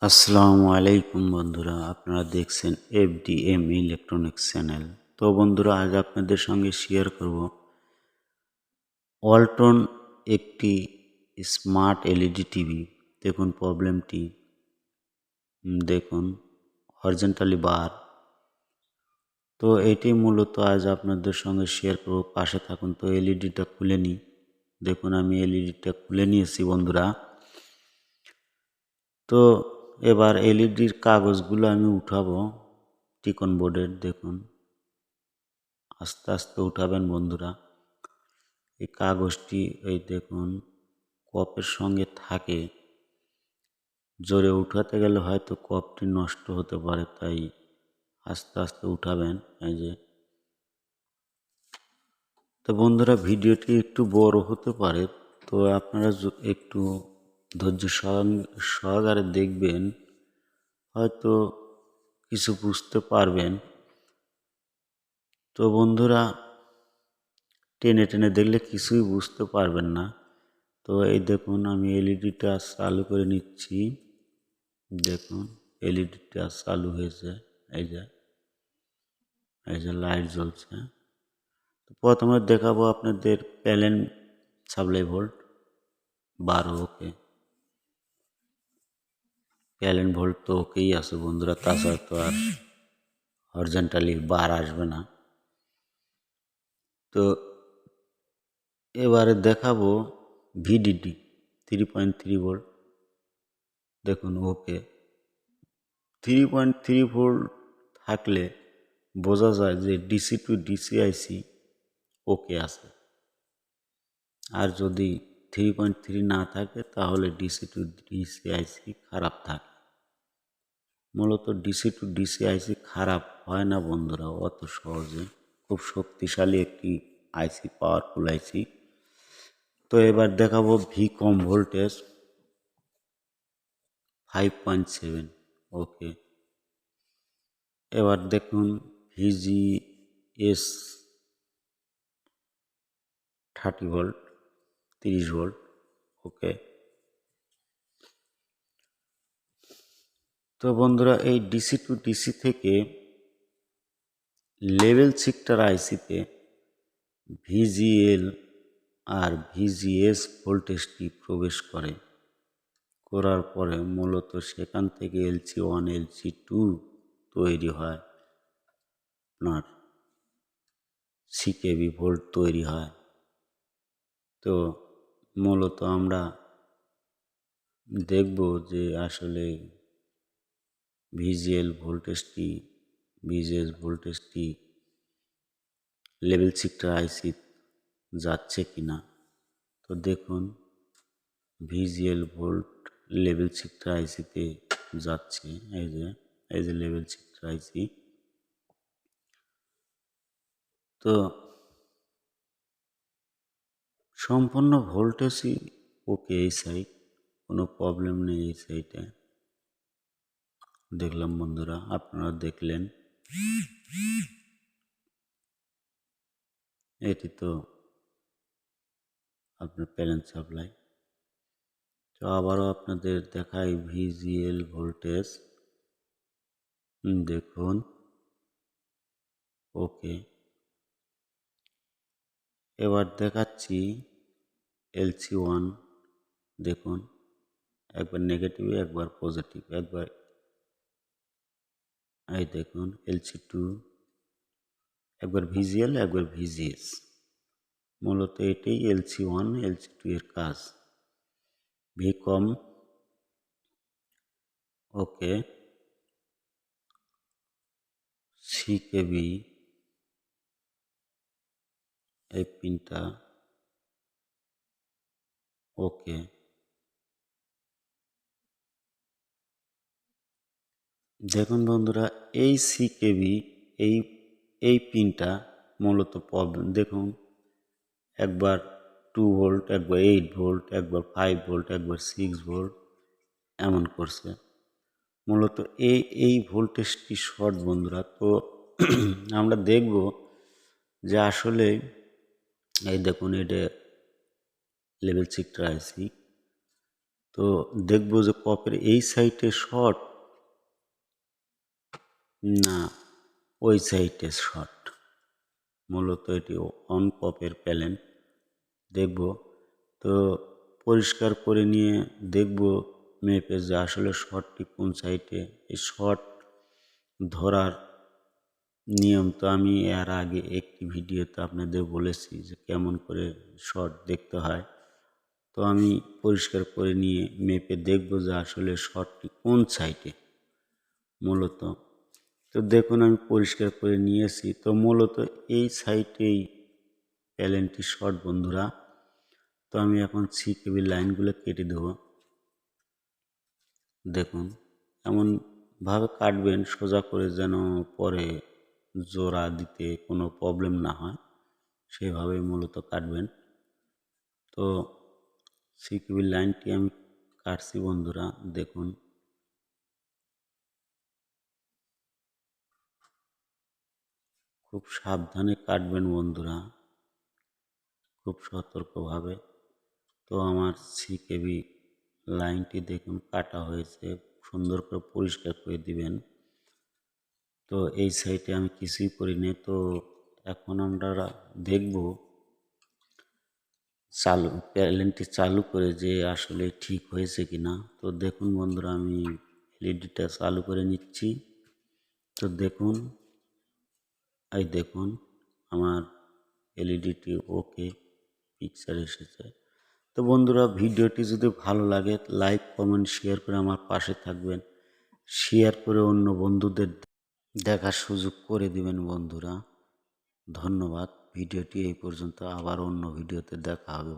আসসালামু আলাইকুম বন্ধুরা, আপনারা দেখছেন এফডিএম ইলেকট্রনিক্স চ্যানেল। তো বন্ধুরা, আজ আপনাদের সঙ্গে শেয়ার করব ওয়ালটন একটি স্মার্ট এলইডি টিভি। দেখুন প্রবলেমটি, দেখুন হরিজন্টালি বার। তো এটি মূলত আজ আপনাদের সঙ্গে শেয়ার করব, পাশে থাকুন। তো এলইডিটা খুলে নিই। দেখুন আমি এলইডিটা খুলে নিয়েছি বন্ধুরা। তো এবার এলইডির কাগজগুলো আমি উঠাবো টিকন বোর্ডের। দেখুন আস্তে আস্তে উঠাবেন বন্ধুরা। এই কাগজটি এই দেখুন কপের সঙ্গে থাকে, জোরে উঠাতে গেলে হয়তো কপটি নষ্ট হতে পারে, তাই আস্তে আস্তে উঠাবেন। এই যে, তো বন্ধুরা ভিডিওটি একটু বড় হতে পারে, তো আপনারা একটু ধৈর্য সহকারে দেখবেন, হয়তো কিছু বুঝতে পারবেন। তো বন্ধুরা, টেনে টেনে দেখলে কিছুই বুঝতে পারবেন না। তো এই দেখুন আমি এলইডিটা চালু করে নিচ্ছি। দেখুন এলইডিটা চালু হয়েছে। এই যে লাইট জ্বলছে। তো প্রথমে দেখাবো আপনাদের প্যানেল সাপ্লাই ভোল্ট 12। ওকে, প্যানেল ভোল্ট তো ওকেই আছে বন্ধুরা, তাছাড়া তো আর হরিজন্টালি বার আসবে না। তো এবারে দেখাবো ভিডিডি 3.3 ভোল্ট। দেখুন ওকে, 3.3 ভোল্ট থাকলে বোঝা যায় যে ডিসি টু ডিসি আইসি ওকে আছে। আর যদি 3.3 না থাকে তাহলে ডিসি টু ডিসি আইসি খারাপ থাকে। মূলত ডিসি টু ডিসি আইসি খারাপ হয় না বন্ধুরা অত সহজে, খুব শক্তিশালী একটি আইসি, পাওয়ারফুল আইসি। তো এবার দেখাবো ভি কম ভোল্টেজ 5.7। ওকে, এবার দেখুন ভিজিএস 30 ভোল্ট, 30 ভোল্ট। ওকে, তো বন্ধুরা এই ডিসি টু ডিসি থেকে লেভেল শিফটার আইসিতে ভিজিএল আর ভিজিএস ভোল্টেজটি প্রবেশ করার পরে মূলত সেখান থেকে LC1 LC2 তৈরি হয়, আপনার সিকেবি ভোল্ট তৈরি হয়। তো মূলত আমরা দেখব যে আসলে ভিজিএস ভোল্টেজটি লেভেল শিফটার আইসি যাচ্ছে কিনা। তো দেখুন ভিজিএল ভোল্ট লেভেল শিফটার আইসিতে যাচ্ছে। এই যে লেভেল শিফটার আইসি। তো সম্পূর্ণ ভোল্টেজই ওকে এই সাইড, কোনো প্রবলেম নেই এই সাইডে। দেখলাম বন্ধুরা, আপনারা দেখলেন। এটি তো আপনার প্যানেল সাপ্লাই। তো আবারও আপনাদের দেখাই ভিজিএল ভোল্টেজ। দেখুন ওকে, এবার দেখাচ্ছি LC1। দেখুন একবার নেগেটিভ একবার পজিটিভ, একবার এই দেখুন LC2, একবার ভিজিএল একবার ভিজিএস। মূলত এটাই LC1 LC2 এর কাজ। ভি কম ওকে, সিকেবি এই পিনটা ওকে। দেখুন বন্ধুরা, এই সিকেবি এই এই পিনটা মূলত প্রবলেম। দেখুন একবার 2 ভোল্ট, একবার 8 ভোল্ট, একবার 5 ভোল্ট, একবার 6 ভোল্ট এমন করছে। মূলত এই ভোল্টেজটি শর্ট বন্ধুরা। তো আমরা দেখব যে আসলে এই দেখুন এটা লেভেল শিফটার আইসি। তো তো দেখব যে কপের এই সাইডে শর্ট না ওই সাইডে শর্ট। মূলত এটি অন কপের প্যালেন দেখব। তো পরিষ্কার করে নিয়ে দেখব মেপে যে আসলে শর্টটি কোন সাইডে। এই শর্ট ধরার নিয়ম তো আমি এর আগে একটি ভিডিওতে আপনাদের বলেছি যে কেমন করে শর্ট দেখতে হয়। তো আমি পরিষ্কার করে নিয়ে মেপে দেখব যে আসলে শর্টটি কোন সাইডে মূলত। তো দেখুন আমি পরিষ্কার করে নিয়েছি। তো মূলত এই সাইডেই প্যালেনটি শর্ট বন্ধুরা। তো আমি এখন সি কেবিল লাইনগুলো কেটে দেব। দেখুন এমনভাবে কাটবেন সোজা করে যেন পরে জোড়া দিতে কোনো প্রবলেম না হয়, সেভাবেই মূলত কাটবেন। তো সি কেবিল লাইনটি আমি কাটছি বন্ধুরা, দেখুন। খুব সাবধানে কাটবেন বন্ধুরা, খুব সতর্কভাবে। তো আমার সি কেবি লাইনটি দেখুন কাটা হয়েছে, সুন্দর করে পরিষ্কার করে দিবেন। তো এই সাইডে আমি কিছুই করিনি। তো এখন আমরা দেখব প্যালেনটি চালু করে যে আসলে ঠিক হয়েছে কিনা। তো দেখুন বন্ধুরা আমি এলইডিটা চালু করে নিচ্ছি। তো দেখুন এই দেখুন আমার এলইডিটি ওকে পিকচার এসেছে। তো বন্ধুরা ভিডিওটি যদি ভালো লাগে লাইক কমেন্ট শেয়ার করে আমার পাশে থাকবেন, শেয়ার করে অন্য বন্ধুদের দেখার সুযোগ করে দিবেন বন্ধুরা। ধন্যবাদ। ভিডিওটি এই পর্যন্ত, আবার অন্য ভিডিওতে দেখা হবে।